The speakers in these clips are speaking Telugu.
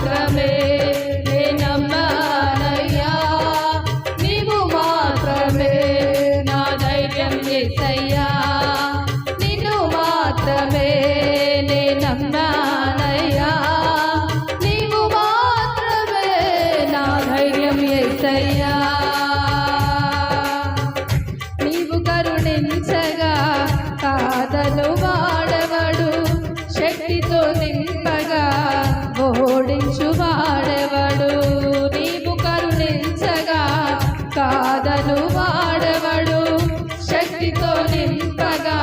మాత్రమే నే నమ్మానయ్యా, నీవు మాత్రమే నా ధైర్యం యేసయ్యా, నిన్ను మాత్రమే నే నమ్మానయ్యా, నీవు మాత్రమే నా ధైర్యం యేసయ్యా. నీవు కరుణించగా కాదను వాడవడు, శక్తితో నింపగా ఓడించు వాడెవడు. నీవు కరుణించగా కాదను వాడెవడు, శక్తితో నింపగా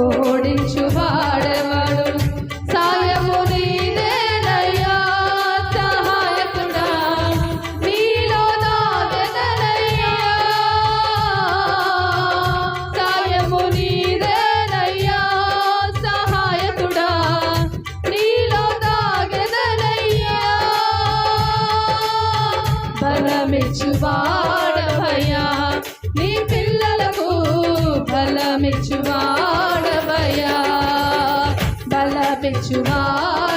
ఓడించు వాడెవడు. సాయము నీదేనయ్యా సహాయకుడా, నీలో దాగెదనయ్యా. సాయము నీదేనయ్యా సహాయకుడా, నీలో దాగెదనయ్యా. బలమిచ్చువాడవయ్యా, నీ పిల్లలకు బలమిచ్చువాడవయ్యా, బలమిచ్చువాడవయ్యా,